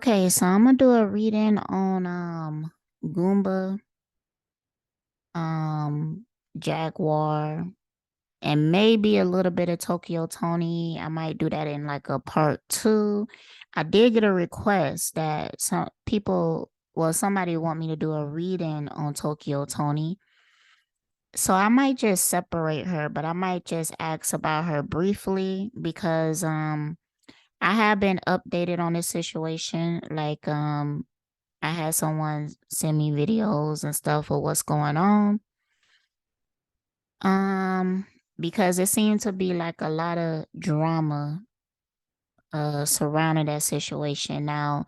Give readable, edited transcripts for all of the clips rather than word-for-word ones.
Okay, so I'm gonna do a reading on Goomba, um Jaguar, and maybe a little bit of Tokyo Tony. I might do that in like a part two. I did get a request that somebody want me to do a reading on Tokyo Tony. So I might just separate her, but I might just ask about her briefly because I have been updated on this situation. Like I had someone send me videos and stuff of what's going on. Um, because it seemed to be like a lot of drama surrounding that situation. Now,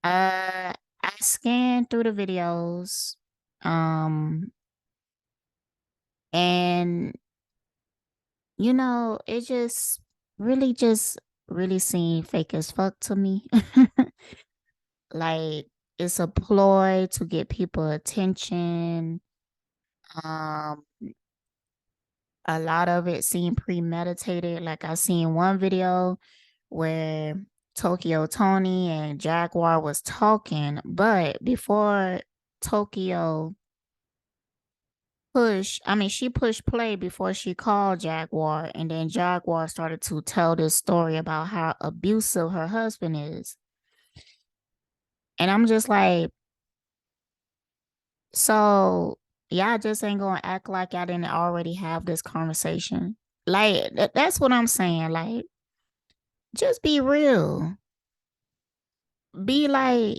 I scanned through the videos, um, and it just really seemed fake as fuck to me. Like it's a ploy to get people attention. Um, a lot of it seemed premeditated. Like I seen one video where Tokyo Tony and Jaguar was talking, but before Tokyo she pushed play before she called Jaguar, and then Jaguar started to tell this story about how abusive her husband is. And I'm just like, so y'all just ain't gonna act like y'all didn't already have this conversation. Like that's what I'm saying. Like, just be real. Be like,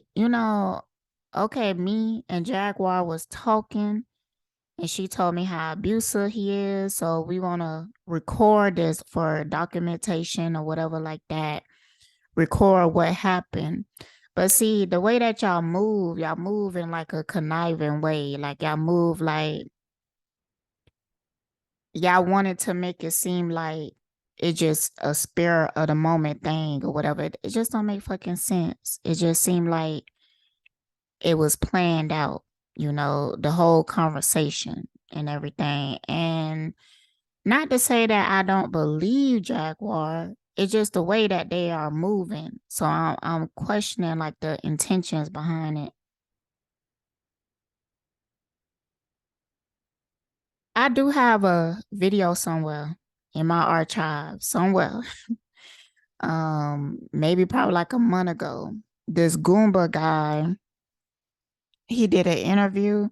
okay, me and Jaguar was talking and she told me how abusive he is. So we want to record this for documentation or whatever like that. Record what happened. But see, the way that y'all move in like a conniving way. Like y'all move like y'all wanted to make it seem like it's just a spur of the moment thing or whatever. It just don't make fucking sense. It just seemed like it was planned out, the whole conversation and everything. And not to say that I don't believe Jaguar, it's just the way that they are moving. So I'm questioning like the intentions behind it. I do have a video somewhere in my archive, somewhere. Maybe probably like a month ago. This Goomba guy, he did an interview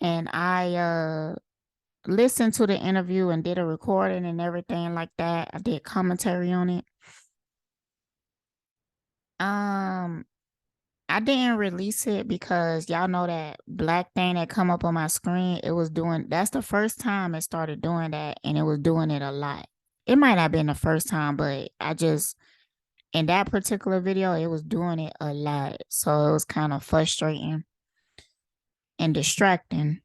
and I listened to the interview and did a recording and everything like that. I did commentary on it. Um, I didn't release it because y'all know that black thing that come up on my screen, that's the first time it started doing that and it was doing it a lot. It might not have been the first time, but in that particular video, it was doing it a lot. So it was kind of frustrating and distracting.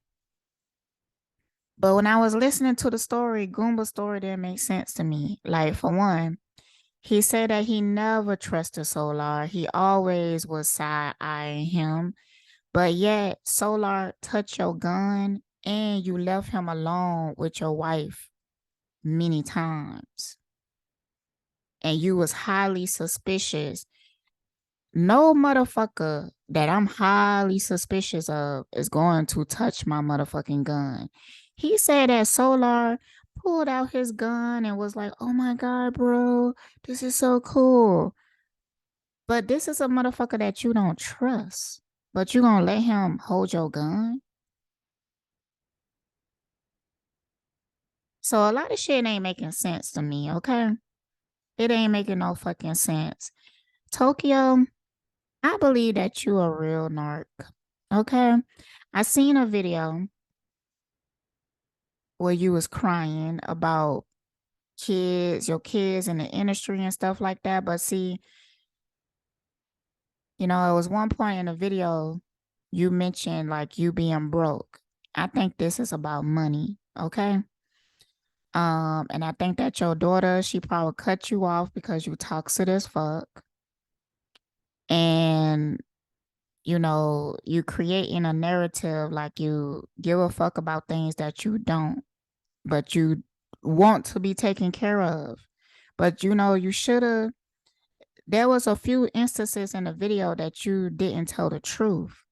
But when I was listening to the story, Goomba's story didn't make sense to me. Like, for one, he said that he never trusted Solar. He always was side-eyeing him. But yet, Solar touched your gun and you left him alone with your wife many times. And you was highly suspicious. No motherfucker that I'm highly suspicious of is going to touch my motherfucking gun. He said that Solar pulled out his gun and was like, oh my God, bro, this is so cool. But this is a motherfucker that you don't trust. But you gonna let him hold your gun? So a lot of shit ain't making sense to me, okay? It ain't making no fucking sense. Tokyo, I believe that you a real narc, okay? I seen a video where you was crying about your kids in the industry and stuff like that. But see, it was one point in the video you mentioned like you being broke. I think this is about money, okay? And I think that your daughter, she probably cut you off because you toxic as fuck. And, you creating a narrative like you give a fuck about things that you don't, but you want to be taken care of. But you should have there was a few instances in the video that you didn't tell the truth.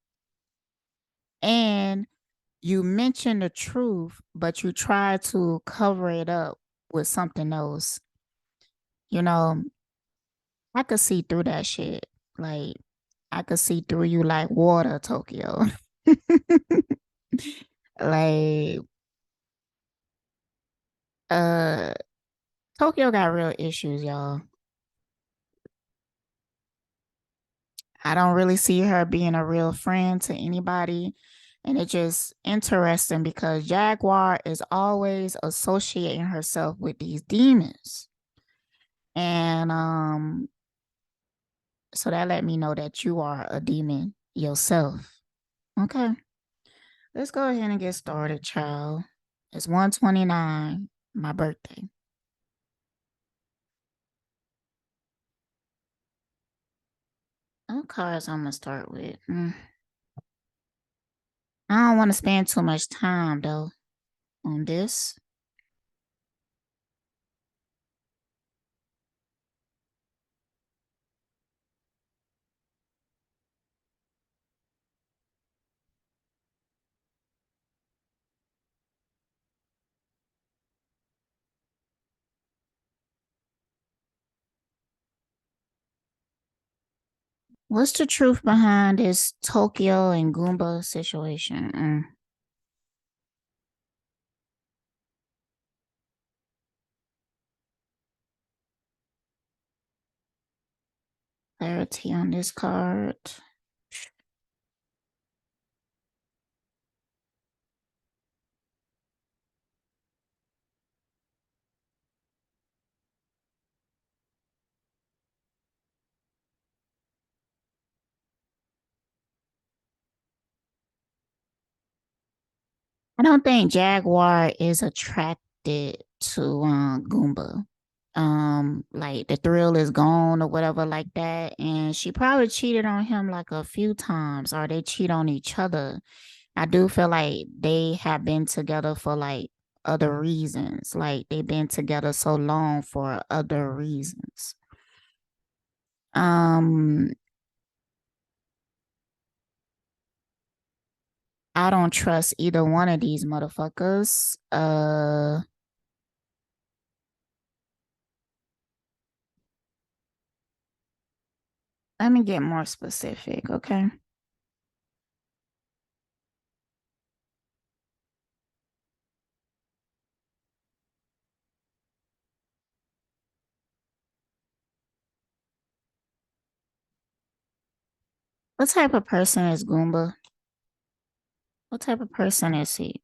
And you mentioned the truth, but you tried to cover it up with something else. You know, I could see through that shit. Like, I could see through you like water, Tokyo. Like, uh, Tokyo got real issues, y'all. I don't really see her being a real friend to anybody. And it's just interesting because Jaguar is always associating herself with these demons. And so that let me know that you are a demon yourself. Okay. Let's go ahead and get started, child. It's 129, my birthday. What cards I'm gonna start with? I don't want to spend too much time though on this. What's the truth behind this Tokyo and Goomba situation? Clarity on this card. I don't think Jaguar is attracted to Goomba. Like the thrill is gone or whatever like that. And she probably cheated on him like a few times, or they cheat on each other. I do feel like they have been together for like other reasons. Like they've been together so long for other reasons. Um, I don't trust either one of these motherfuckers. Let me get more specific, okay? What type of person is Goomba? What type of person is he?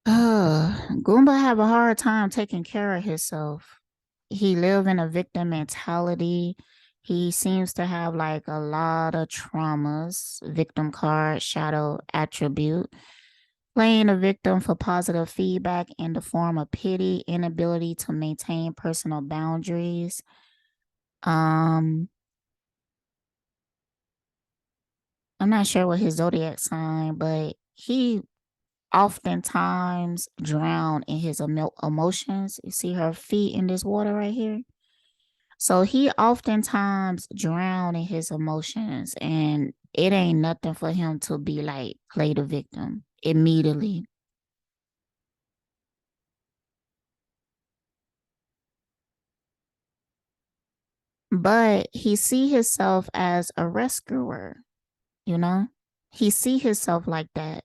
Goomba have a hard time taking care of himself. He live in a victim mentality. He seems to have like a lot of traumas. Victim card, shadow attribute. Playing a victim for positive feedback in the form of pity, inability to maintain personal boundaries. Um, I'm not sure what his zodiac sign, but he oftentimes drown in his emotions. You see her feet in this water right here. So he oftentimes drown in his emotions, and it ain't nothing for him to be like play the victim immediately. But he see himself as a rescuer, you know? He see himself like that.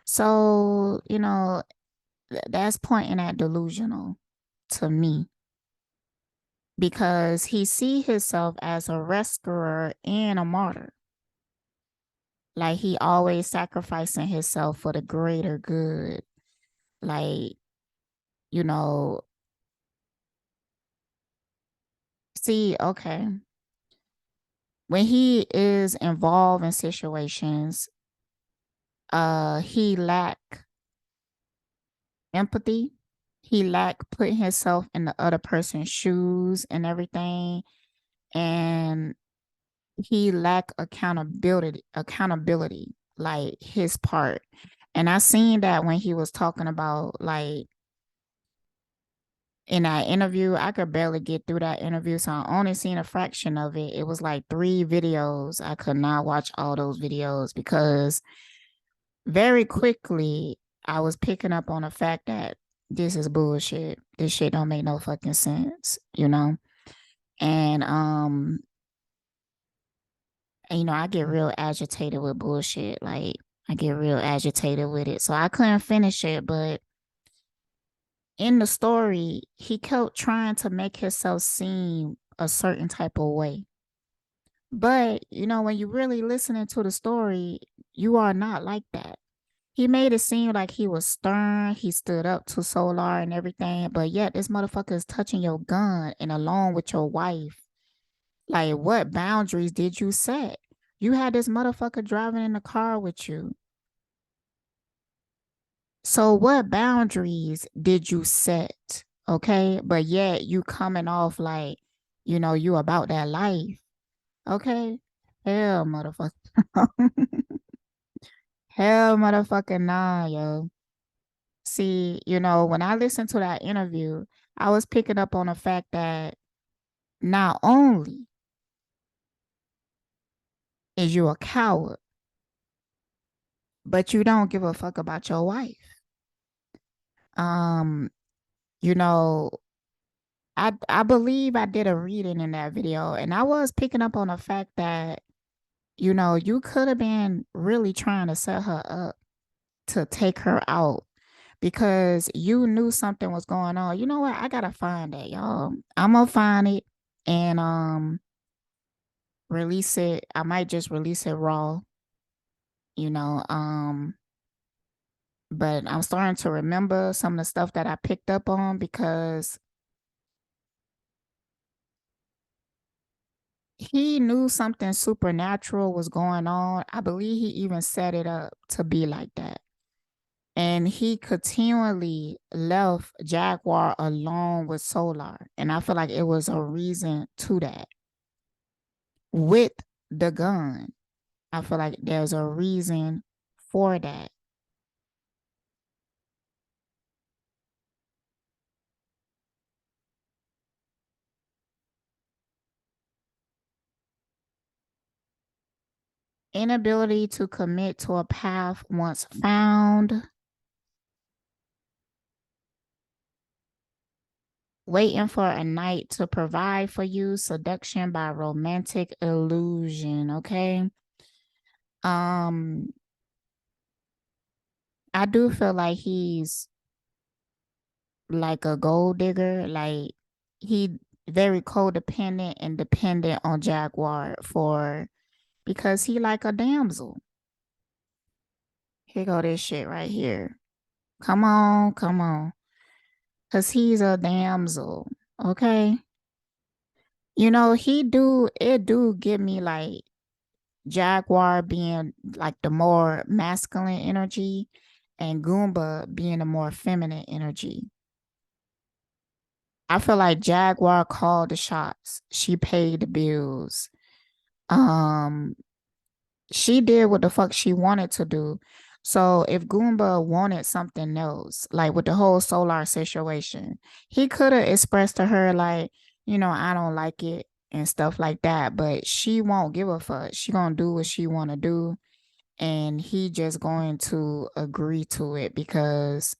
So, that's pointing at delusional to me, because he see himself as a rescuer and a martyr. Like he always sacrificing himself for the greater good. Like, you know, see, okay. When he is involved in situations, he lack empathy. He lack putting himself in the other person's shoes and everything. And he lack accountability. like his part. And I seen that when he was talking about like in that interview, I could barely get through that interview. So I only seen a fraction of it. It was like 3 videos. I could not watch all those videos because very quickly I was picking up on the fact that this is bullshit. This shit don't make no fucking sense, you know? And I get real agitated with bullshit. Like I get real agitated with it. So I couldn't finish it, but in the story, he kept trying to make himself seem a certain type of way. But, when you really listening to the story, you are not like that. He made it seem like he was stern. He stood up to Solar and everything. But yet, this motherfucker is touching your gun and along with your wife. Like, what boundaries did you set? You had this motherfucker driving in the car with you. So, what boundaries did you set? Okay. But yet, you coming off like, you about that life. Okay. Hell, motherfucker. Hell, motherfucker, nah, yo. See, when I listened to that interview, I was picking up on the fact that not only is you a coward, but you don't give a fuck about your wife. Um, you know, I believe I did a reading in that video, and I was picking up on the fact that, you could have been really trying to set her up to take her out because you knew something was going on. You know what? I gotta find that, y'all. I'm gonna find it and release it. I might just release it raw, you know. But I'm starting to remember some of the stuff that I picked up on because he knew something supernatural was going on. I believe he even set it up to be like that. And he continually left Jaguar alone with Solar. And I feel like it was a reason to that. With the gun, I feel like there's a reason for that. Inability to commit to a path once found. Waiting for a night to provide for you. Seduction by romantic illusion. Okay. Um, I do feel like he's like a gold digger. Like he very codependent and dependent on Jaguar for because he like a damsel. Here go this shit right here. Come on, come on. Cause he's a damsel. Okay. It do give me like Jaguar being like the more masculine energy and Goomba being the more feminine energy. I feel like Jaguar called the shots. She paid the bills. Um, she did what the fuck she wanted to do. So if Goomba wanted something else, like with the whole Solar situation, he could have expressed to her like, I don't like it and stuff like that. But she won't give a fuck. She gonna do what she wanna do, and he just going to agree to it because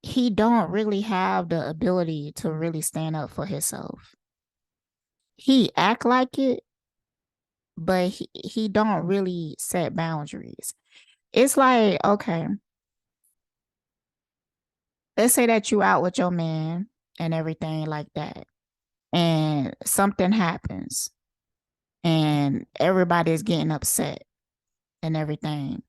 he don't really have the ability to really stand up for himself. He act like it, but he don't really set boundaries. It's like, okay, let's say that you out with your man and everything like that, and something happens, and everybody's getting upset and everything.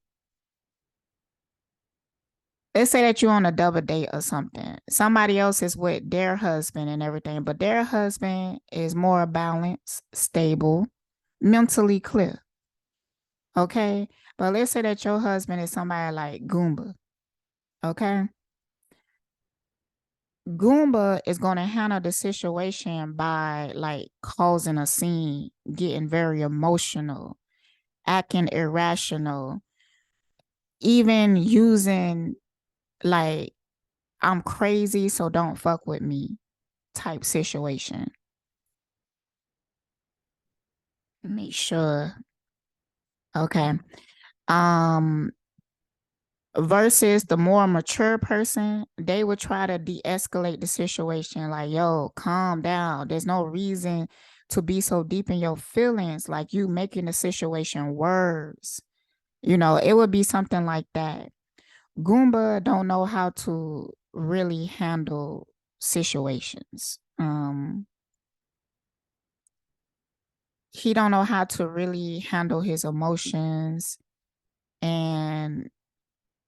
Let's say that you're on a double date or something. Somebody else is with their husband and everything, but their husband is more balanced, stable, mentally clear. Okay. But let's say that your husband is somebody like Goomba. Okay. Goomba is going to handle the situation by like causing a scene, getting very emotional, acting irrational, even using like I'm crazy, so don't fuck with me type situation. Make sure. Okay. Um versus the more mature person, they would try to de-escalate the situation like, yo, calm down. There's no reason to be so deep in your feelings, like you making the situation worse. You know, it would be something like that. Goomba don't know how to really handle situations. He don't know how to really handle his emotions, and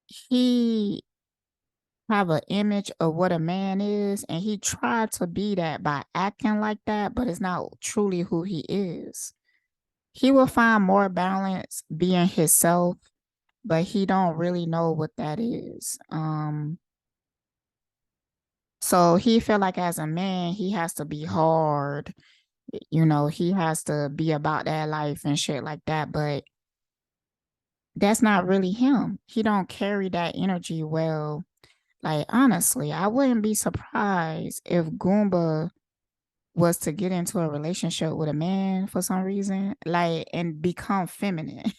he have an image of what a man is, and he tried to be that by acting like that, but it's not truly who he is. He will find more balance being himself, but he don't really know what that is. So he feel like as a man, he has to be hard, you know, he has to be about that life and shit like that, but that's not really him. He don't carry that energy well. Like honestly, I wouldn't be surprised if Goomba was to get into a relationship with a man for some reason, like and become feminine.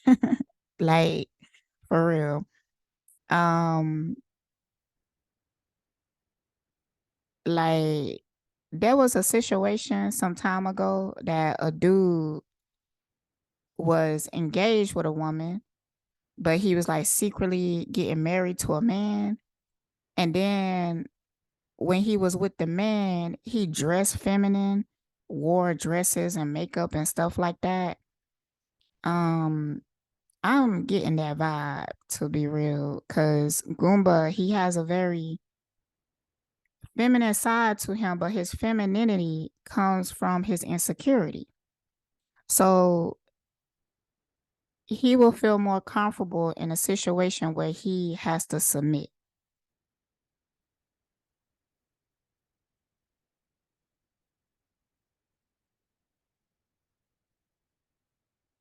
Like for real. Um like there was a situation some time ago that a dude was engaged with a woman, but he was like secretly getting married to a man. And then when he was with the man, he dressed feminine, wore dresses and makeup and stuff like that. Um, I'm getting that vibe to be real, because Goomba, he has a very feminine side to him, but his femininity comes from his insecurity. So he will feel more comfortable in a situation where he has to submit.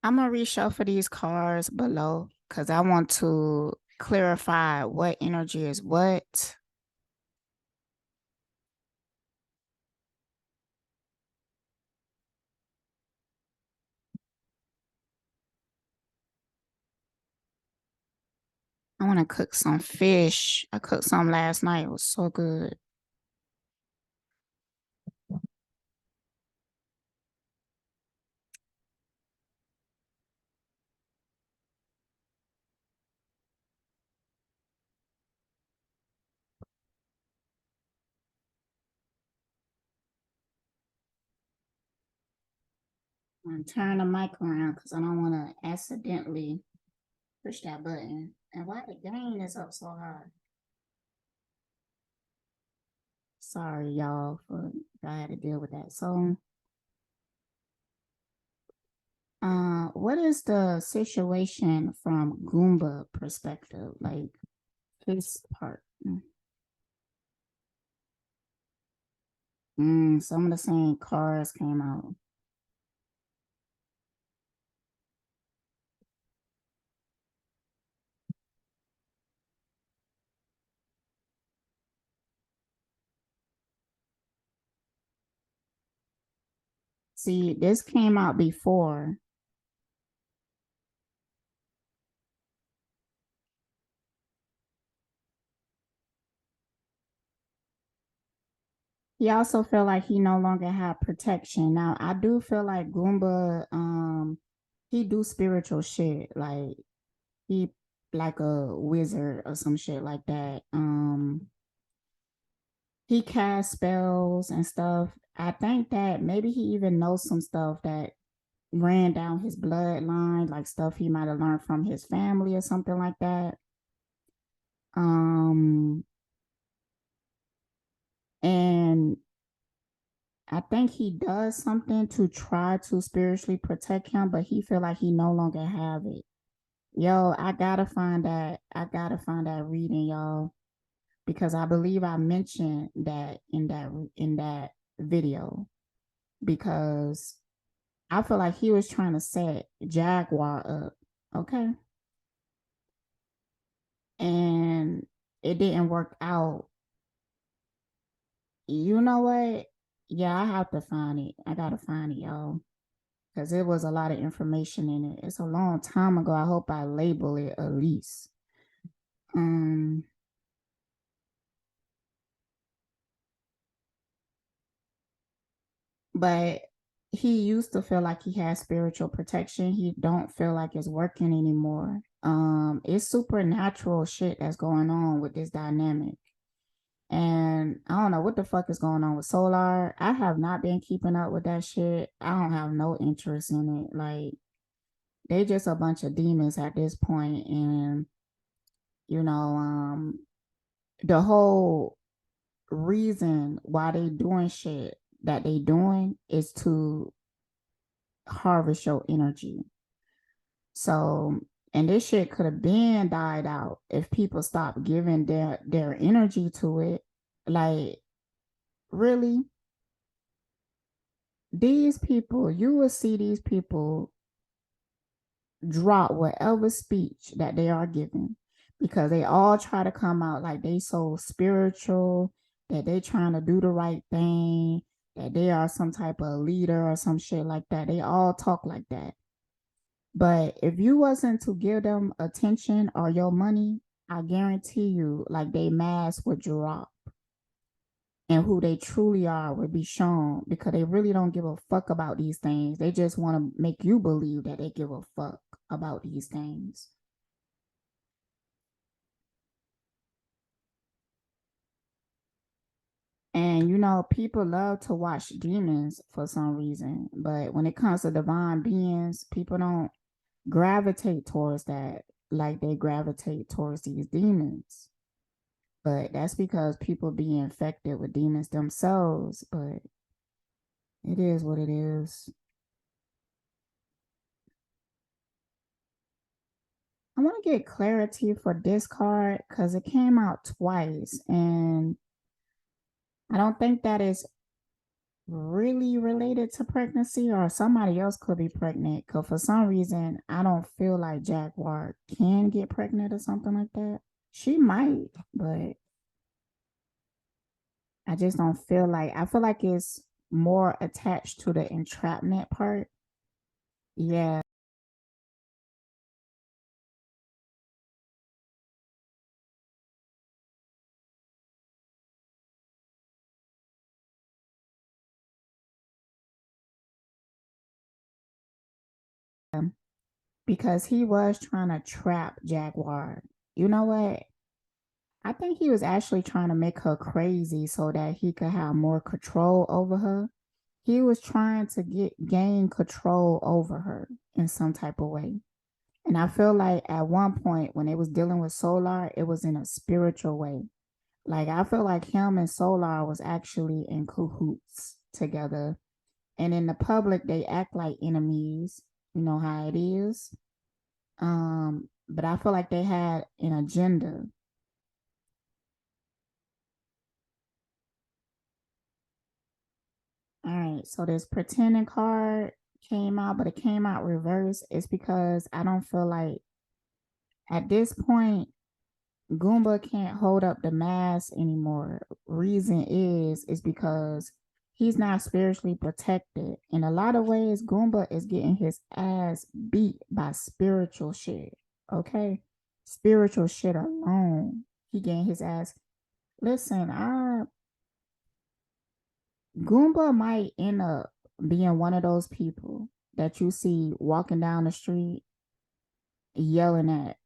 I'm gonna reshuffle these cards below because I want to clarify what energy is what. I want to cook some fish. I cooked some last night. It was so good. I'm gonna turn the mic around because I don't want to accidentally push that button. And why the gain is up so high? Sorry, y'all, for I had to deal with that. So, what is the situation from Goomba perspective? Like his part. Some of the same cards came out. See, this came out before. He also felt like he no longer had protection. Now, I do feel like Goomba, he do spiritual shit. Like he like a wizard or some shit like that. He casts spells and stuff. I think that maybe he even knows some stuff that ran down his bloodline, like stuff he might have learned from his family or something like that. Um, and I think he does something to try to spiritually protect him, but he feel like he no longer have it. Yo, I gotta find that. I gotta find that reading, y'all. because I believe I mentioned that in that video, because I feel like he was trying to set Jaguar up, okay? And it didn't work out. You know what? Yeah, I have to find it. I gotta find it, y'all. Because it was a lot of information in it. It's a long time ago. I hope I label it at least. But he used to feel like he had spiritual protection. He don't feel like it's working anymore. It's supernatural shit that's going on with this dynamic. And I don't know what the fuck is going on with Solar. I have not been keeping up with that shit. I don't have no interest in it. Like, they just a bunch of demons at this point. And, you know, the whole reason why they doing shit that they doing is to harvest your energy. So, and this shit could have been died out if people stopped giving their energy to it. Like, really, these people, you will see these people drop whatever speech that they are giving, because they all try to come out like they so spiritual, that they trying to do the right thing, that they are some type of leader or some shit like that. They all talk like that. But if you wasn't to give them attention or your money, I guarantee you, like, they mask would drop and who they truly are would be shown, because they really don't give a fuck about these things. They just want to make you believe that they give a fuck about these things. And you know, people love to watch demons for some reason, but when it comes to divine beings, people don't gravitate towards that like they gravitate towards these demons. But that's because people be infected with demons themselves. But it is what it is. I want to get clarity for this card because it came out twice, and I don't think that is really related to pregnancy, or somebody else could be pregnant, because for some reason I don't feel like Jaguar can get pregnant or something like that. She might, but I just don't feel like, I feel like it's more attached to the entrapment part. Yeah. Because he was trying to trap Jaguar. You know what? I think he was actually trying to make her crazy so that he could have more control over her. He was trying to gain control over her in some type of way. And I feel like at one point when they was dealing with Solar, it was in a spiritual way. Like, I feel like him and Solar was actually in cahoots together. And in the public, they act like enemies. You know how it is. But I feel like they had an agenda. All right, so this pretending card came out, but it came out reverse. It's because I don't feel like at this point Goomba can't hold up the mask anymore. Reason is because he's not spiritually protected. In a lot of ways, Goomba is getting his ass beat by spiritual shit. Okay? Spiritual shit alone. He getting his ass. Listen, Goomba might end up being one of those people that you see walking down the street yelling at,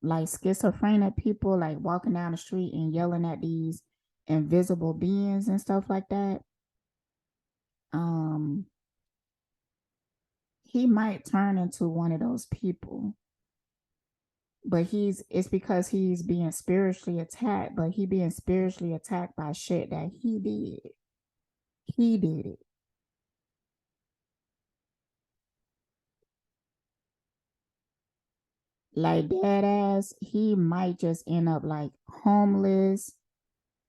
like schizophrenic people, like walking down the street and yelling at these invisible beings and stuff like that. Um, he might turn into one of those people. But it's because he's being spiritually attacked, but he being spiritually attacked by shit that he did. He did it. Like dead ass, he might just end up like homeless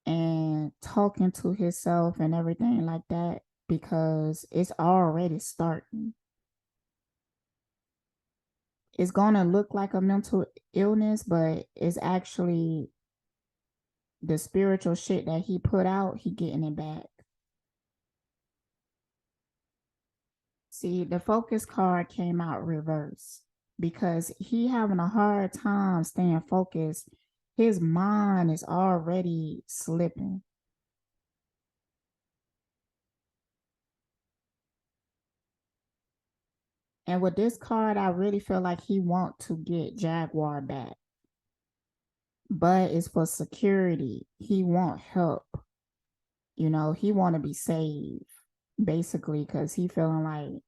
and talking to himself and everything like that because it's already starting. It's gonna look like a mental illness, but it's actually the spiritual shit that he put out, he getting it back. See, the focus card came out reverse because he having a hard time staying focused. His mind is already slipping. And with this card, I really feel like he want to get Jaguar back. But it's for security. He want help. You know, he want to be saved basically because he feeling like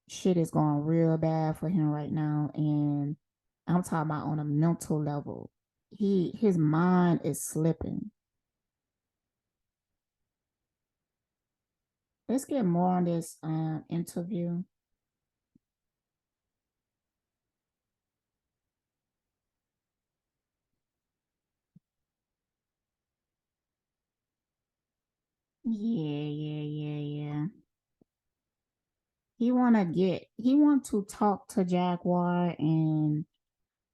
shit is going real bad for him right now. And I'm talking about on a mental level. His mind is slipping. Let's get more on this interview. Yeah. He want to talk to Jaguar and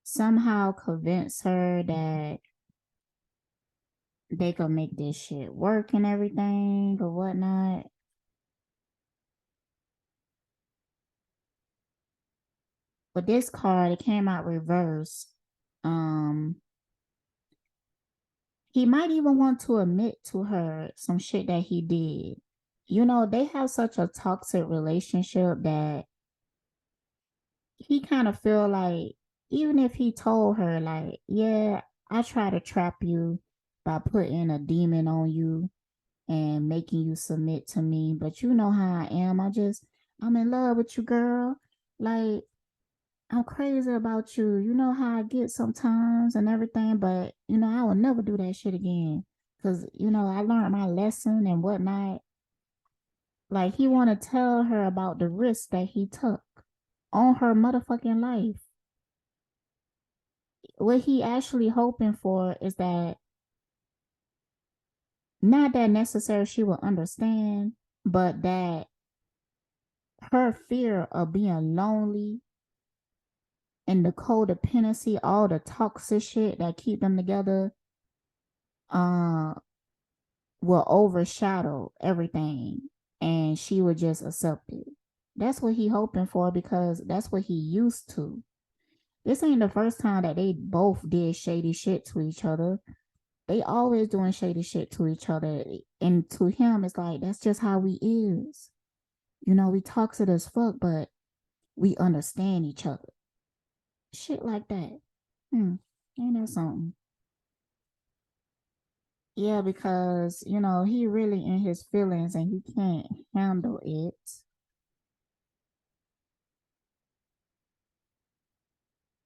somehow convince her that they could make this shit work and everything or whatnot. But this card, it came out reverse. Um, he might even want to admit to her some shit that he did. You know, they have such a toxic relationship that he kind of feel like even if he told her like, yeah, I try to trap you by putting a demon on you and making you submit to me, but you know how I am. I'm in love with you, girl. Like I'm crazy about you. You know how I get sometimes and everything, but you know, I will never do that shit again. Cause you know, I learned my lesson and whatnot. Like he wanna tell her about the risk that he took on her motherfucking life. What he actually hoping for is that not that necessarily she will understand, but that her fear of being lonely and the codependency, all the toxic shit that keep them together, uh, will overshadow everything, and she would just accept it. That's what he hoping for because that's what he used to. This ain't the first time that they both did shady shit to each other. They always doing shady shit to each other, and to him, it's like that's just how we is. You know, we toxic as fuck, but we understand each other. Shit like that. Ain't that something? Yeah, because you know he really in his feelings and he can't handle it.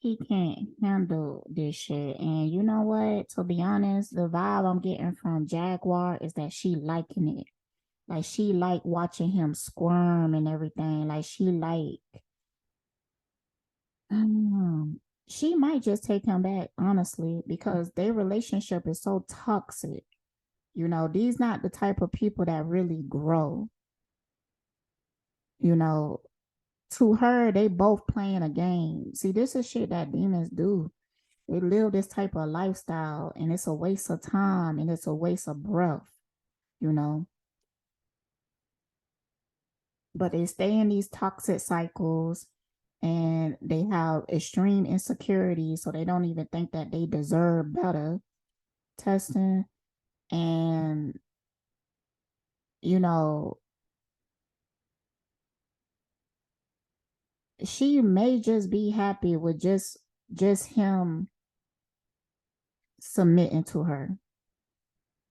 He can't handle this shit. And you know what? To be honest, the vibe I'm getting from Jaguar is that she liking it. Like she like watching him squirm and everything. Like she might just take him back, honestly, because their relationship is so toxic. You know, these not the type of people that really grow. You know, to her, they both playing a game. See, this is shit that demons do. They live this type of lifestyle and it's a waste of time and it's a waste of breath, you know. But they stay in these toxic cycles and they have extreme insecurity, so they don't even think that they deserve better testing. And, you know, she may just be happy with just him submitting to her.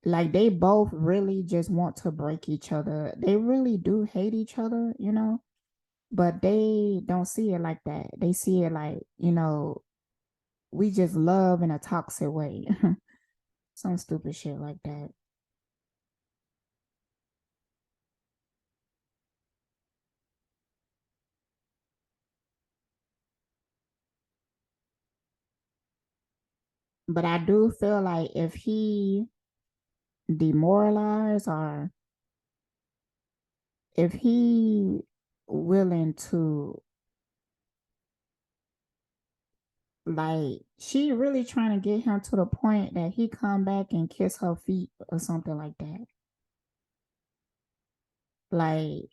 Like they both really just want to break each other. They really do hate each other, you know, but they don't see it like that. They see it like, you know, we just love in a toxic way. Some stupid shit like that. But I do feel like if he demoralized or if he willing to, like, she really trying to get him to the point that he come back and kiss her feet or something like that. Like,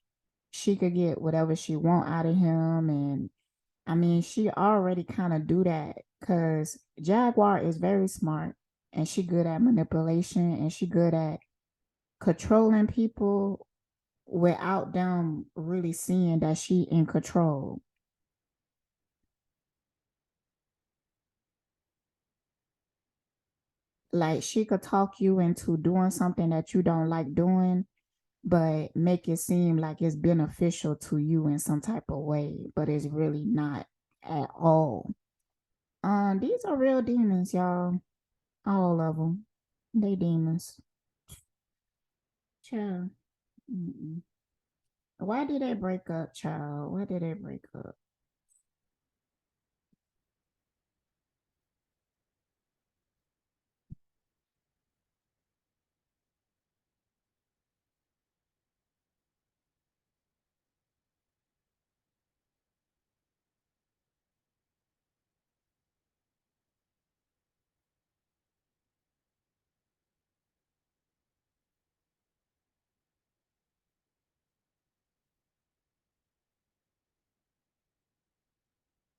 she could get whatever she want out of him. And I mean, she already kind of do that because Jaguar is very smart and she good at manipulation and she good at controlling people without them really seeing that she in control. Like, she could talk you into doing something that you don't like doing, but make it seem like it's beneficial to you in some type of way, but it's really not at all. These are real demons, y'all. All of them. They demons. Child. Mm-mm. Why did they break up, child? Why did they break up?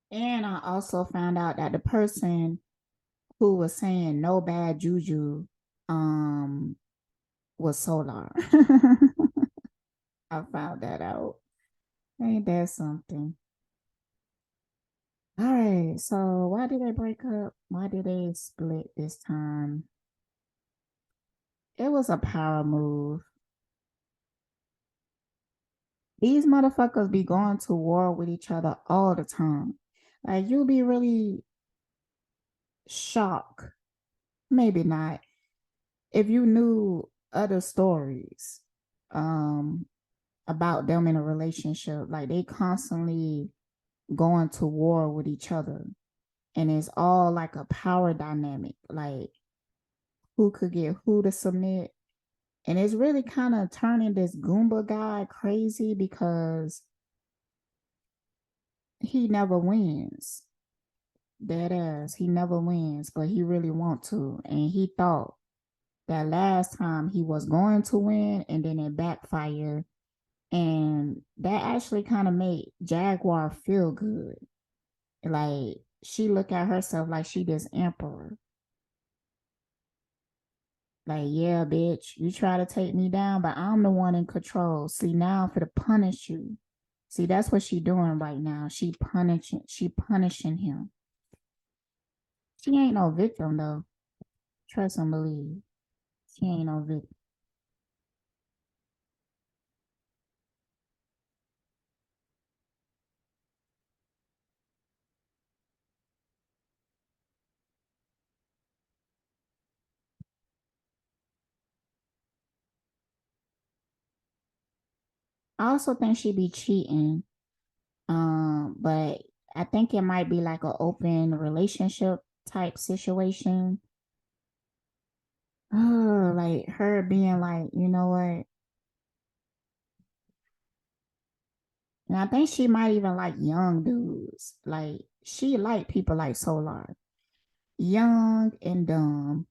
And I also found out that the person who was saying no bad juju um was Solar. I found that out. Ain't that something? All right, so why did they break up? Why did they split this time? It was a power move. These motherfuckers be going to war with each other all the time. Like, you'll be really shocked, maybe not, if you knew other stories um about them in a relationship. Like, they constantly going to war with each other. And it's all like a power dynamic. Like, who could get who to submit. And it's really kind of turning this Goomba guy crazy because he never wins. Dead ass. He never wins, but he really want to. And he thought that last time he was going to win and then it backfired. And that actually kind of made Jaguar feel good. Like, she look at herself like she this emperor. Like, yeah, bitch, you try to take me down, but I'm the one in control. See, now I'm for to punish you. See, that's what she doing right now. She punishing him. She ain't no victim though. Trust and believe. She ain't no victim. I also think she be cheating. But I think it might be like an open relationship type situation. Oh, like her being like, you know what? And I think she might even like young dudes. Like, she like people like Solar. Young and dumb.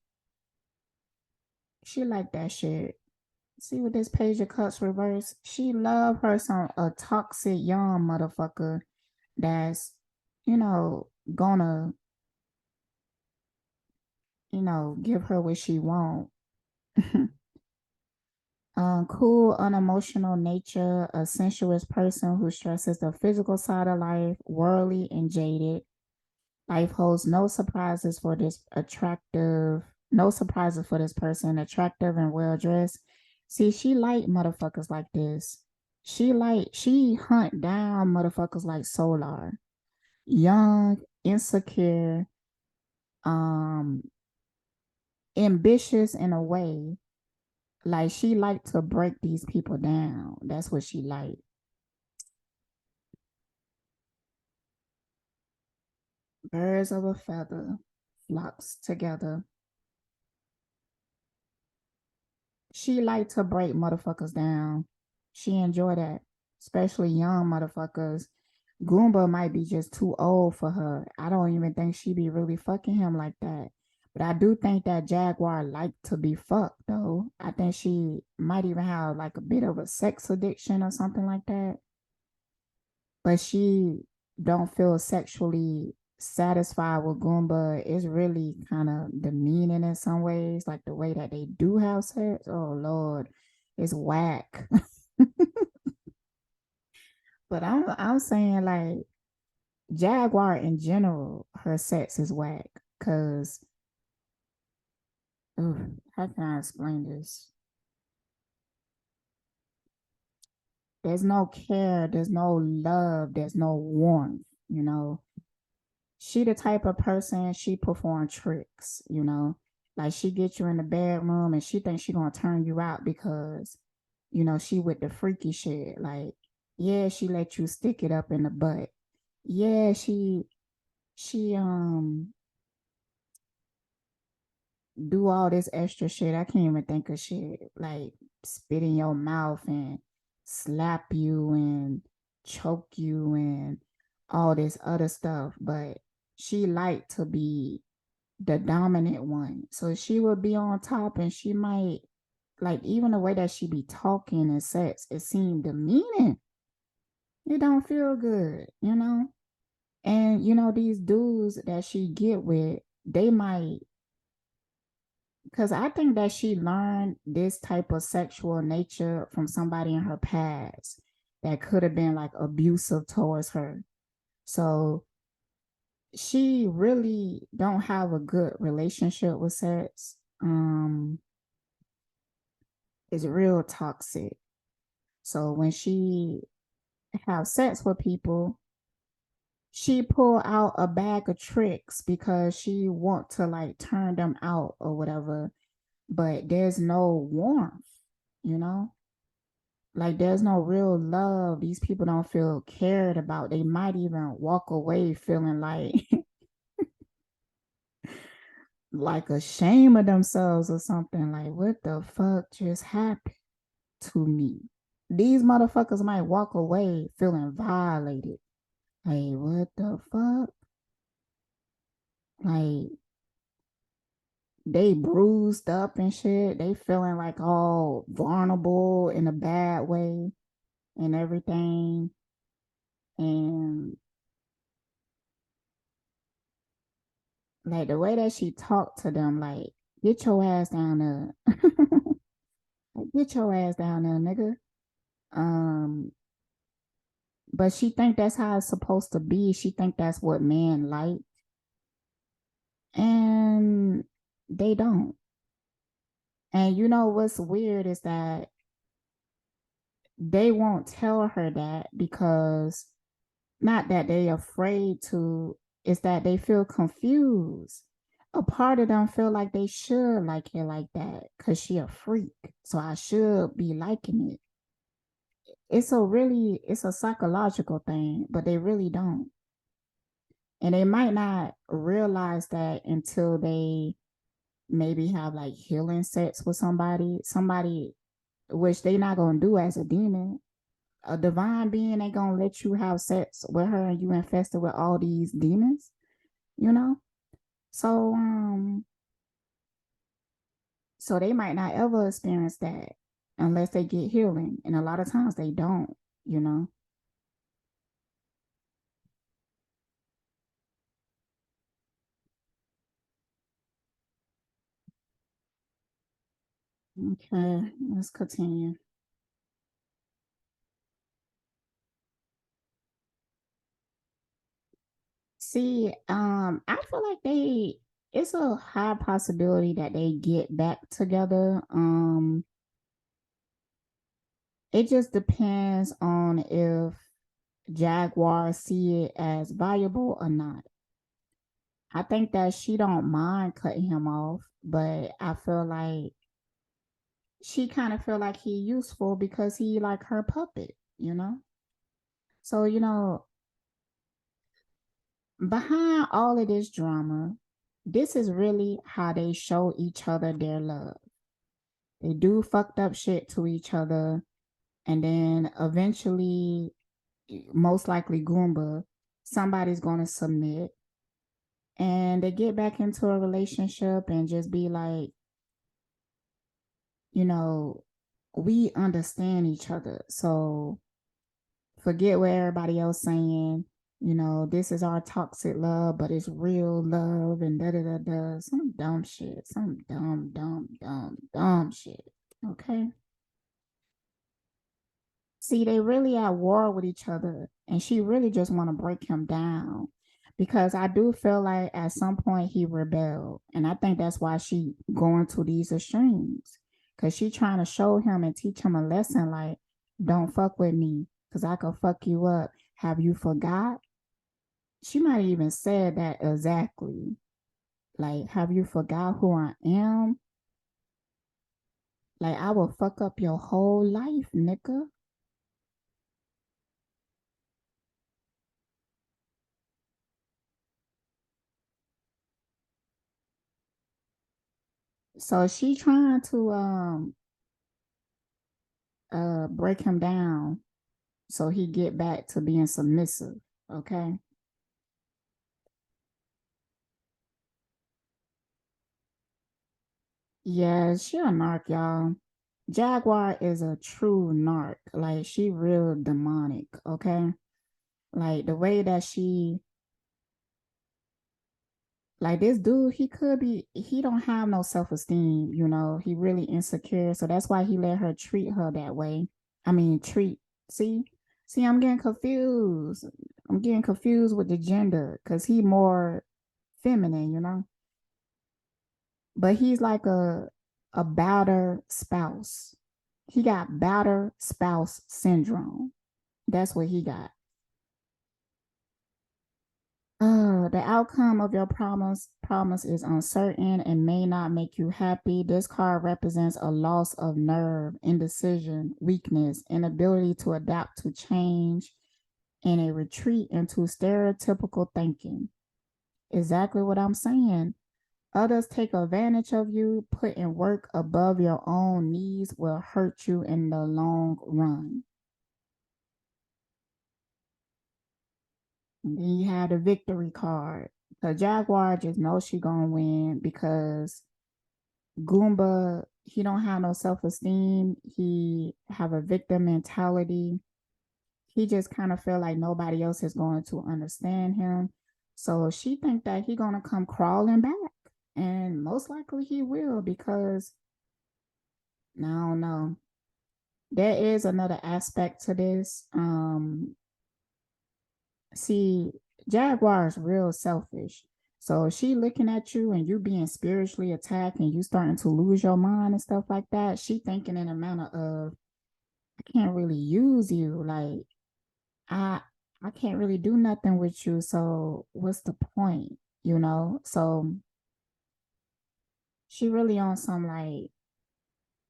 She like that shit. See what this page of cups reverse? She love her some a toxic young motherfucker that's, gonna, give her what she want. Cool, unemotional nature, a sensuous person who stresses the physical side of life, worldly and jaded. Life holds no surprises for this person, attractive and well dressed. See, she like motherfuckers like this. She hunt down motherfuckers like Solar. Young, insecure, um, ambitious in a way. Like, she like to break these people down. That's what she like. Birds of a feather. flocks together. She like to break motherfuckers down. She enjoy that, especially young motherfuckers. Goomba might be just too old for her. I don't even think she be really fucking him like that. But I do think that Jaguar like to be fucked though. I think she might even have like a bit of a sex addiction or something like that. But she don't feel sexually satisfied with Goomba. It's really kind of demeaning in some ways, like the way that they do have sex. Oh Lord, it's whack. But I'm saying like Jaguar in general, her sex is whack. Cause how can I explain this? There's no care, there's no love, there's no warmth, you know. She the type of person, she perform tricks, you know. Like she get you in the bedroom and she thinks she gonna turn you out because, you know, she with the freaky shit. Like, yeah, she let you stick it up in the butt. Yeah, she do all this extra shit. I can't even think of shit. Like spit in your mouth and slap you and choke you and all this other stuff. But she like to be the dominant one. So she will be on top and she might like even the way that she be talking and sex, it seemed demeaning. It don't feel good, you know? And you know, these dudes that she get with, they might because I think that she learned this type of sexual nature from somebody in her past that could have been like abusive towards her. So she really don't have a good relationship with sex. It's real toxic. So when she have sex with people, she pull out a bag of tricks because she want to like turn them out or whatever. But there's no warmth, you know? Like there's no real love. These people don't feel cared about. They might even walk away feeling like like ashamed of themselves or something. Like what the fuck just happened to me? These motherfuckers might walk away feeling violated. Like what the fuck? Like they bruised up and shit. They feeling like all vulnerable in a bad way and everything. And like the way that she talked to them, like, get your ass down there. Like, get your ass down there, nigga. Um, but she think that's how it's supposed to be. She think that's what men like. And they don't. And you know what's weird is that they won't tell her that because not that they afraid to, it's that they feel confused. A part of them feel like they should like it like that because she a freak. So I should be liking it. It's a psychological thing, but they really don't. And they might not realize that until they maybe have like healing sex with somebody which they not gonna do as a demon. A divine being ain't gonna let you have sex with her and you infested with all these demons, you know? So so they might not ever experience that unless they get healing. And a lot of times they don't, you know. Okay, let's continue. See, I feel like it's a high possibility that they get back together. It just depends on if Jaguar see it as valuable or not. I think that she don't mind cutting him off, but I feel like she kind of feel like he useful because he like her puppet, you know? So, you know, behind all of this drama, this is really how they show each other their love. They do fucked up shit to each other, and then eventually, most likely Goomba, somebody's going to submit, and they get back into a relationship and just be like, you know, we understand each other. So forget what everybody else saying. You know, this is our toxic love, but it's real love and da da da da. Some dumb shit. Some dumb shit. Okay. See, they really at war with each other, and she really just want to break him down because I do feel like at some point he rebelled, and I think that's why she going to these extremes because she trying to show him and teach him a lesson like, don't fuck with me because I could fuck you up. Have you forgot? She might even said that exactly. Like, have you forgot who I am? Like, I will fuck up your whole life, nigga. So she trying to break him down so he get back to being submissive. Okay. Yeah, she a narc, y'all. Jaguar is a true narc. Like she real demonic. Okay. Like the way that she like this dude, he don't have no self-esteem, you know. He really insecure. So that's why he let her treat her that way. I mean treat see? See, I'm getting confused. I'm getting confused with the gender because he more feminine, you know. But he's like a battered spouse. He got battered spouse syndrome. That's what he got. The outcome of your promise is uncertain and may not make you happy. This card represents a loss of nerve, indecision, weakness, inability to adapt to change, and a retreat into stereotypical thinking. Exactly what I'm saying. Others take advantage of you. Putting work above your own needs will hurt you in the long run. And then you have the victory card. The Jaguar just knows she gonna win because Goomba, he don't have no self-esteem. He have a victim mentality. He just kind of feel like nobody else is going to understand him. So she think that he gonna come crawling back. And most likely he will because I don't know. There is another aspect to this. See, Jaguar is real selfish. So she looking at you and you being spiritually attacked and you starting to lose your mind and stuff like that. She thinking in a manner of, I can't really use you. Like I I can't really do nothing with you. So what's the point? You know? So she really on some like,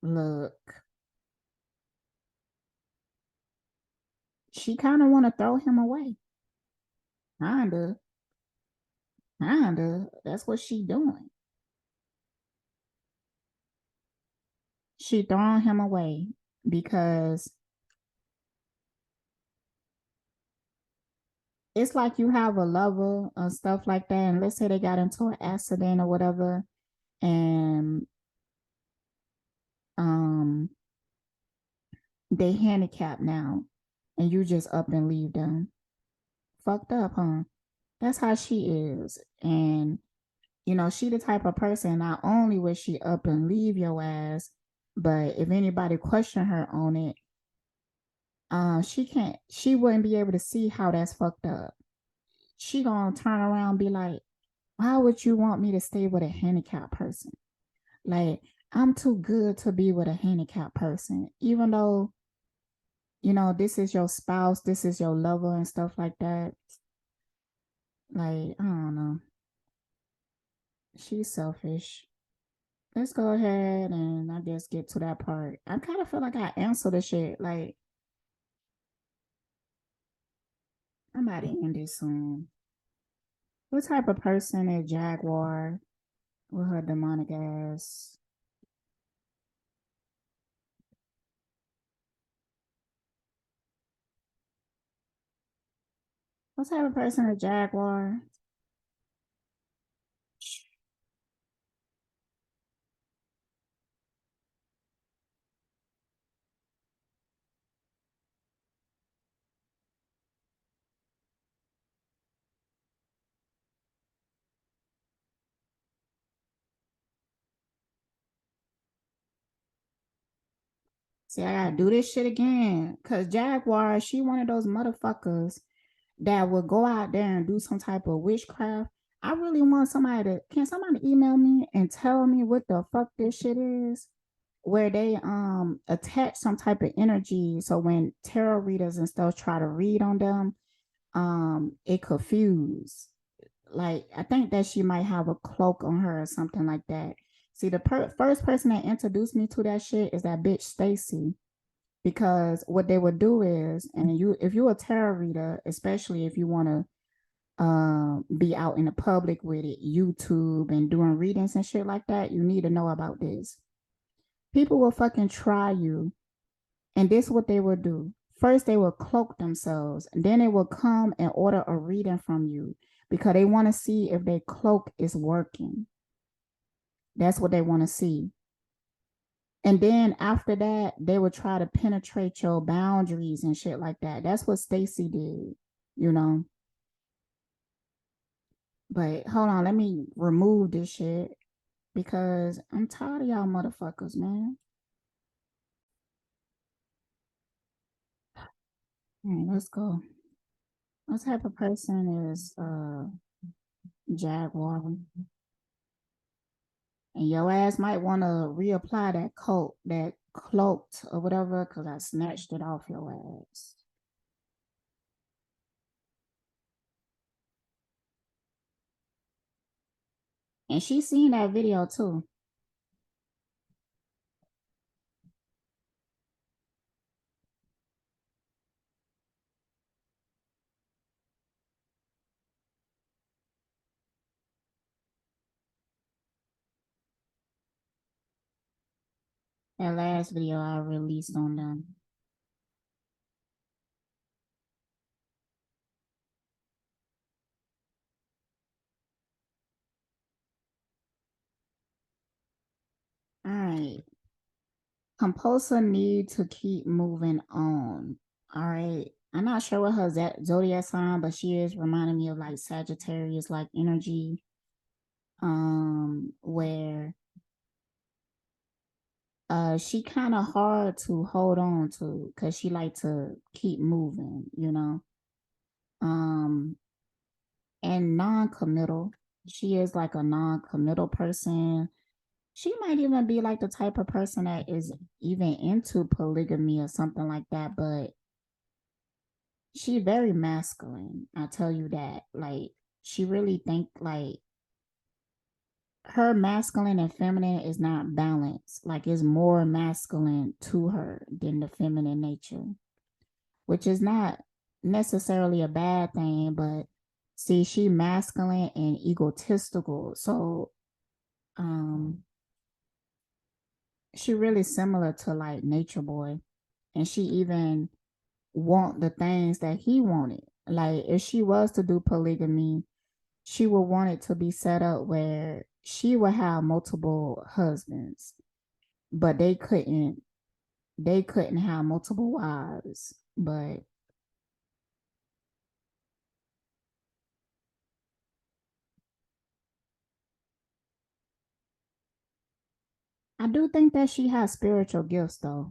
look, she kind of want to throw him away. Kinda. Kinda. That's what she doing. She throwing him away because it's like you have a lover or stuff like that, and let's say they got into an accident or whatever, and um they handicapped now, and you just up and leave them. Fucked up, huh? That's how she is, and you know she the type of person. Not only would she up and leave your ass, but if anybody question her on it, she wouldn't be able to see how that's fucked up. She gonna turn around and be like, why would you want me to stay with a handicapped person? Like, I'm too good to be with a handicapped person, even though, you know, this is your spouse, this is your lover, and stuff like that. Like, I don't know. She's selfish. Let's go ahead and I guess get to that part. I kind of feel like I answered the shit. Like, I'm about to end this soon. What type of person is Jaguar? with her demonic ass. What type of person a Jaguar? See, I gotta do this shit again. Cause Jaguar, she one of those motherfuckers that would go out there and do some type of witchcraft. I really want somebody to, can somebody email me and tell me what the fuck this shit is? Where they attach some type of energy, so when tarot readers and stuff try to read on them, it confuse. Like, I think that she might have a cloak on her or something like that. See, the first person that introduced me to that shit is that bitch Stacy, because what they would do is, and you, if you're a tarot reader, especially if you want to be out in the public with it, YouTube and doing readings and shit like that, you need to know about this. People will fucking try you, and this is what they will do. First, they will cloak themselves, and then they will come and order a reading from you because they want to see if their cloak is working. That's what they want to see. And then after that, they would try to penetrate your boundaries and shit like that. That's what Stacy did, you know. But hold on, let me remove this shit because I'm tired of y'all motherfuckers, man. All right, let's go. What type of person is Jaguar? And your ass might want to reapply that coat, that cloaked or whatever, because I snatched it off your ass. And she seen that video too. That last video I released on them. All right. Compulsive need to keep moving on. All right. I'm not sure what her zodiac sign, but she is reminding me of like Sagittarius like energy. Where she kind of hard to hold on to because she like to keep moving, you know. Um and non-committal. She is like a non-committal person. She might even be like the type of person that is even into polygamy or something like that, but she very masculine. I tell you that. Like, she really think like her masculine and feminine is not balanced. Like, it's more masculine to her than the feminine nature, which is not necessarily a bad thing, but see, she masculine and egotistical. So she really similar to like Nature Boy. And she even want the things that he wanted. Like, if she was to do polygamy, she would want it to be set up where she would have multiple husbands, but they couldn't have multiple wives. But I do think that she has spiritual gifts though.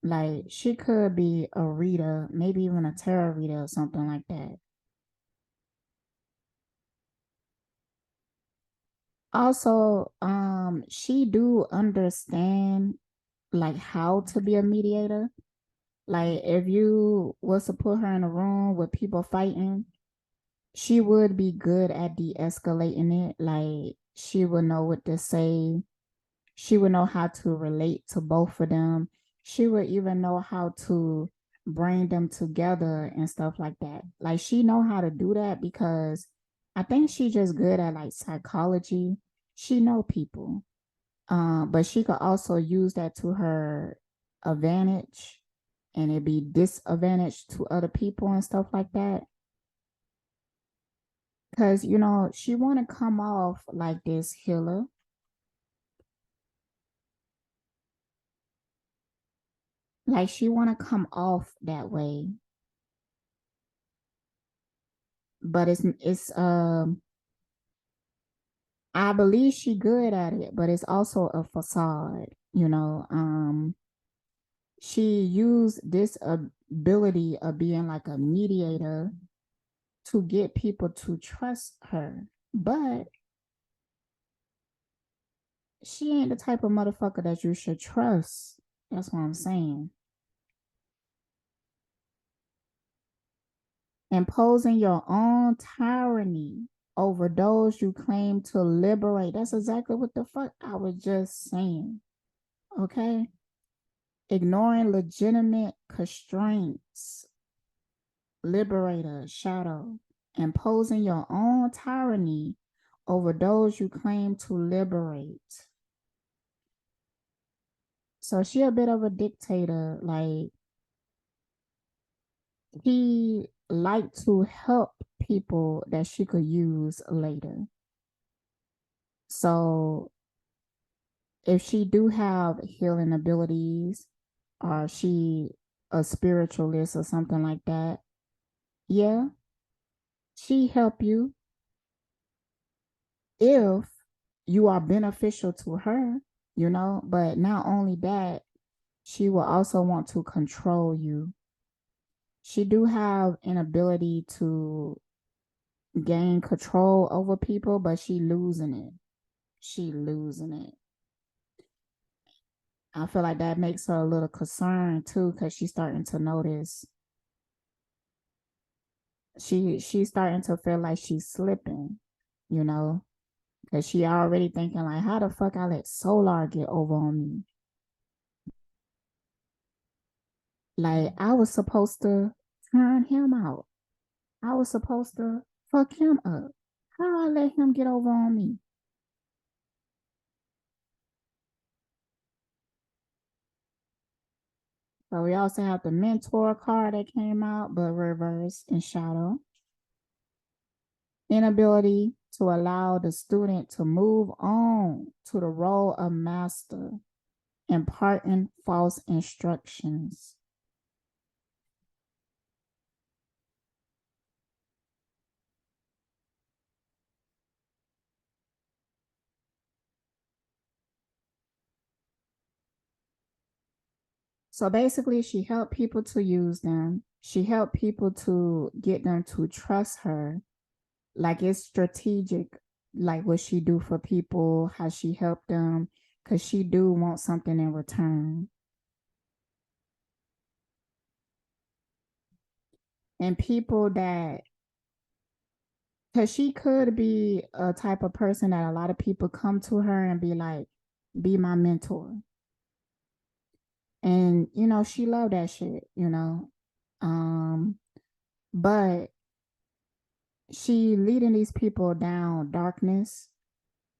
Like, she could be a reader, maybe even a tarot reader or something like that. Also, she do understand like how to be a mediator. Like, if you was to put her in a room with people fighting, she would be good at de-escalating it. Like, she would know what to say. She would know how to relate to both of them. She would even know how to bring them together and stuff like that. Like, she know how to do that because I think she just good at like psychology. She know people. But she could also use that to her advantage, and it be disadvantage to other people and stuff like that. Because, you know, she want to come off like this healer. Like she want to come off that way. But it's I believe she good at it, but it's also a facade, you know. She used this ability of being like a mediator to get people to trust her. But she ain't the type of motherfucker that you should trust. That's what I'm saying. Imposing your own tyranny over those you claim to liberate. That's exactly what the fuck I was just saying. Okay? Ignoring legitimate constraints. Liberator, shadow. Imposing your own tyranny over those you claim to liberate. So she a bit of a dictator. Like, he liked to help people that she could use later. So if she do have healing abilities, or she a spiritualist or something like that, yeah, she help you if you are beneficial to her, you know. But not only that, she will also want to control you. She do have an ability to gain control over people, but she losing it. She losing it. I feel like that makes her a little concerned too, because she's starting to notice. She's starting to feel like she's slipping, you know, because she already thinking like, how the fuck I let Solar get over on me? Like, I was supposed to turn him out. I was supposed to fuck him up. How I let him get over on me? So we also have the mentor card that came out, but reverse in shadow. Inability to allow the student to move on to the role of master, imparting false instructions. So basically, she helped people to use them. She helped people to get them to trust her. Like, it's strategic, like what she do for people, how she helped them, because she do want something in return. And people that, because she could be a type of person that a lot of people come to her and be like, be my mentor. And, you know, she loved that shit, you know. But she leading these people down darkness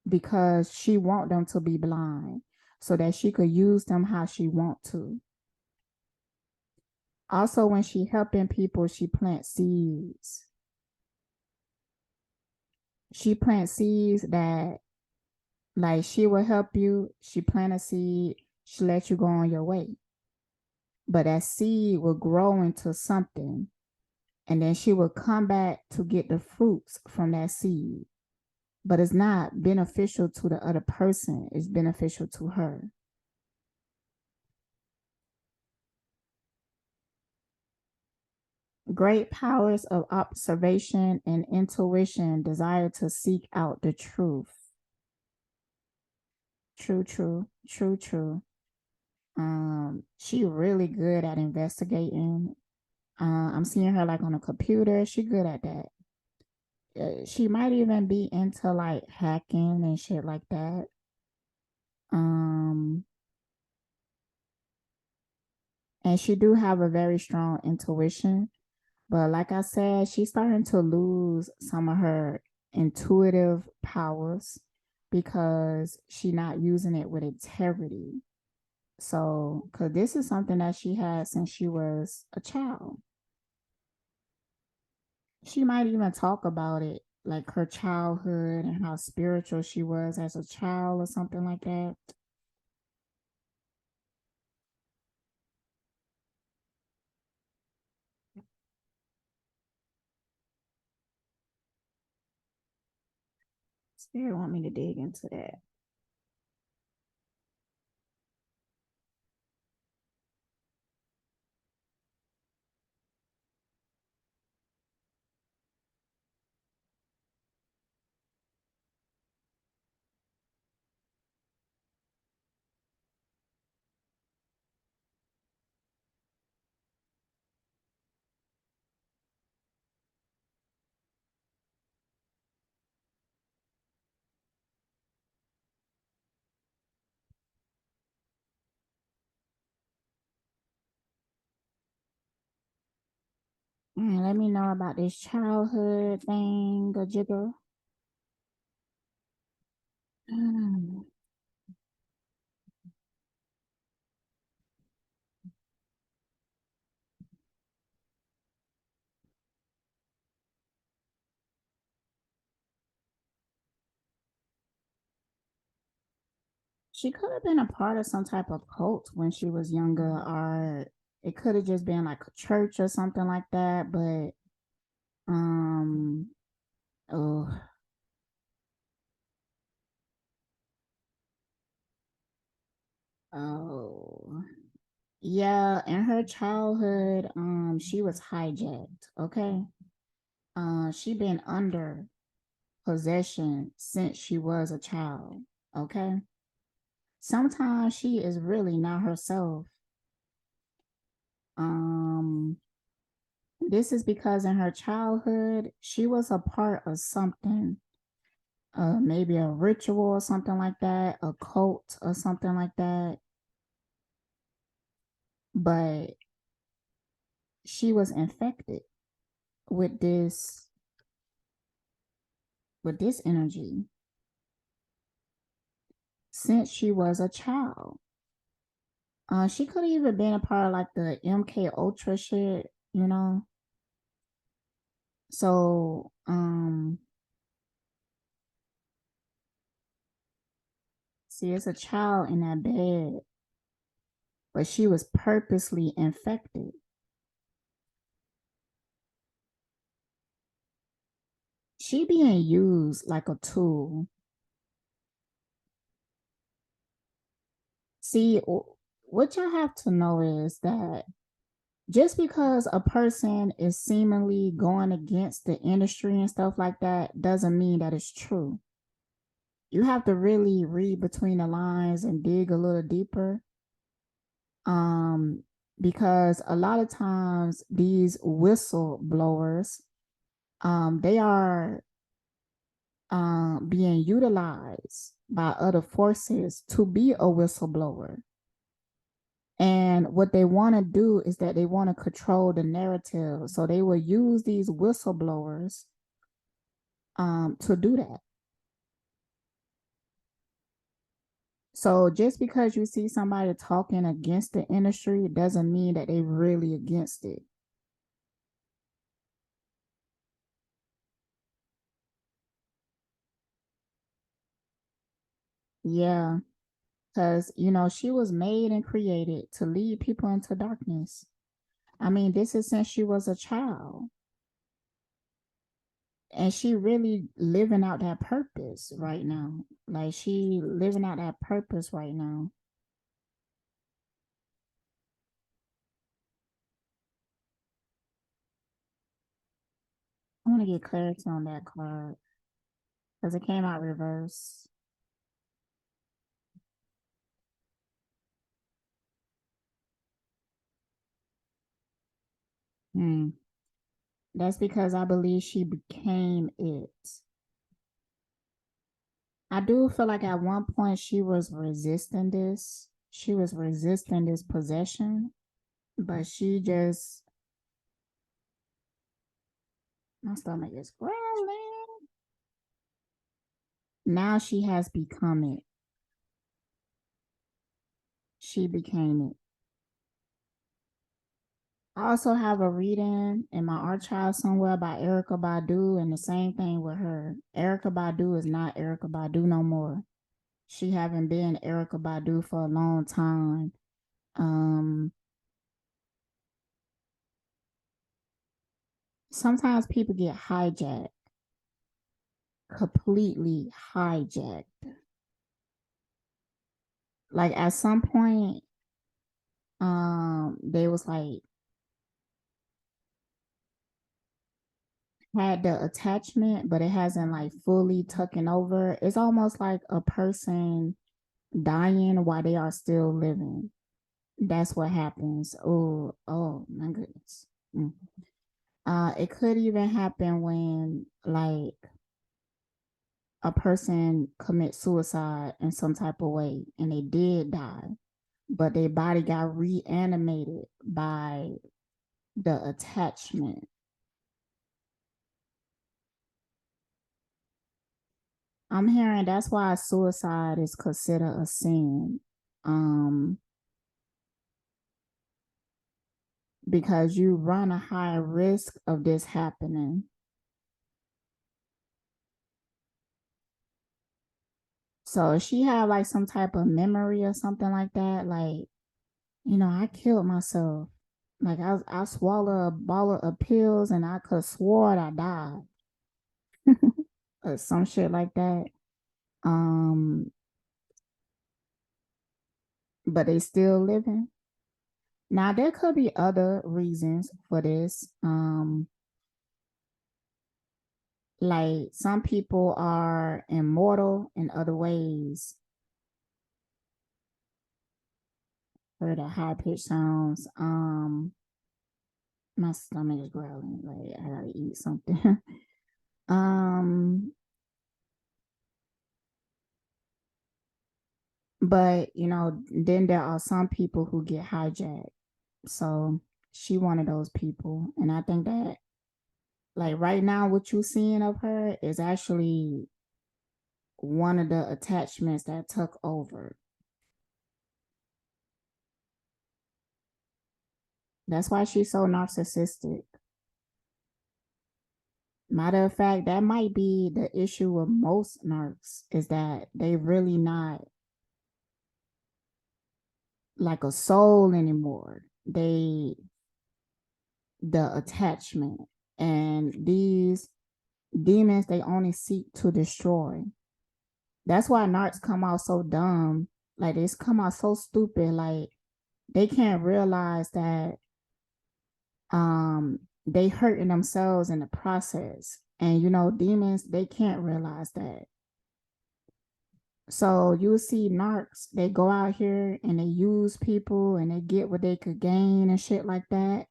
because she want them to be blind so that she could use them how she want to. Also, when she helping people, she plant seeds. She plant seeds that, like, she will help you. She plant a seed. She let you go on your way. But that seed will grow into something. And then she will come back to get the fruits from that seed. But it's not beneficial to the other person. It's beneficial to her. Great powers of observation and intuition desire to seek out the truth. True, true, true, true. She really good at investigating. I'm seeing her like on a computer. She good at that. She might even be into like hacking and shit like that. Um, and she do have a very strong intuition, but like I said, she's starting to lose some of her intuitive powers. because she not using it with integrity. So, because this is something that she had since she was a child. She might even talk about it, like her childhood and how spiritual she was as a child or something like that. Spirit want me to dig into that. Let me know about this childhood thing, a jigger. She could have been a part of some type of cult when she was younger, or it could have just been like a church or something like that. But um, oh, oh, yeah. In her childhood, she was hijacked. Okay, she been under possession since she was a child. Okay, sometimes she is really not herself. Um, this is because in her childhood, she was a part of something, maybe a ritual or something like that, a cult or something like that. But she was infected with this energy since she was a child. She could have even been a part of like the MK Ultra shit, you know. So, see, it's a child in that bed, but she was purposely infected. She being used like a tool. See, what you have to know is that just because a person is seemingly going against the industry and stuff like that doesn't mean that it's true. You have to really read between the lines and dig a little deeper. Um, because a lot of times these whistleblowers, they are being utilized by other forces to be a whistleblower. And what they want to do is that they want to control the narrative. So they will use these whistleblowers to do that. So just because you see somebody talking against the industry doesn't mean that they really against it. Yeah, because she was made and created to lead people into darkness. I mean, this is since she was a child. And she really living out that purpose right now. Like she living out that purpose right now. I want to get clarity on that card because it came out reverse. Hmm. That's because I believe she became it. I do feel like at one point she was resisting this. She was resisting this possession, but she just, my stomach is growling. Now she has become it. She became it. I also have a reading in my archive somewhere by Erykah Badu, and the same thing with her. Erykah Badu is not Erykah Badu no more. She haven't been Erykah Badu for a long time. Sometimes people get hijacked, completely hijacked. Like at some point, they was like had the attachment, but it hasn't like fully taken over. It's almost like a person dying while they are still living. That's what happens. Oh my goodness. It could even happen when like a person commits suicide in some type of way and they did die, but their body got reanimated by the attachment. I'm hearing that's why suicide is considered a sin. Because you run a high risk of this happening. So if she had like some type of memory or something like that, like, I killed myself. Like I swallowed a ball of pills and I could swore I died. Or some shit like that. But they still living. Now there could be other reasons for this. Like some people are immortal in other ways. For the high pitched sounds. My stomach is growling. Like I gotta eat something. But then there are some people who get hijacked. So she one of those people. And I think that like right now what you seeing of her is actually one of the attachments that took over. That's why she's so narcissistic. Matter of fact, that might be the issue with most narcs is that they really not like a soul anymore. The attachment. And these demons, they only seek to destroy. That's why narcs come out so dumb. Like they come out so stupid. Like they can't realize that they hurting themselves in the process. And demons, they can't realize that. So you'll see narcs, they go out here and they use people and they get what they could gain and shit like that.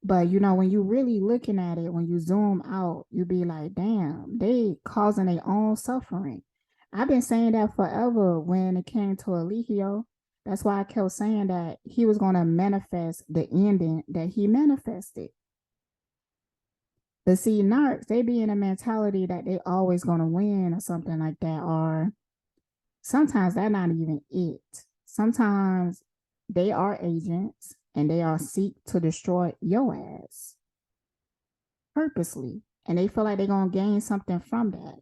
But when you really looking at it, when you zoom out, you be like, damn, they causing their own suffering. I've been saying that forever when it came to Eligio. That's why I kept saying that he was going to manifest the ending that he manifested. But see, narcs, they be in a mentality that they always going to win or something like that. Or sometimes that's not even it. Sometimes they are agents and they are seek to destroy your ass purposely. And they feel like they're going to gain something from that.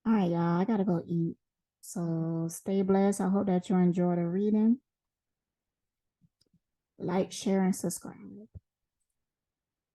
All right, y'all, I got to go eat. So stay blessed. I hope that you enjoy the reading. Like, share, and subscribe.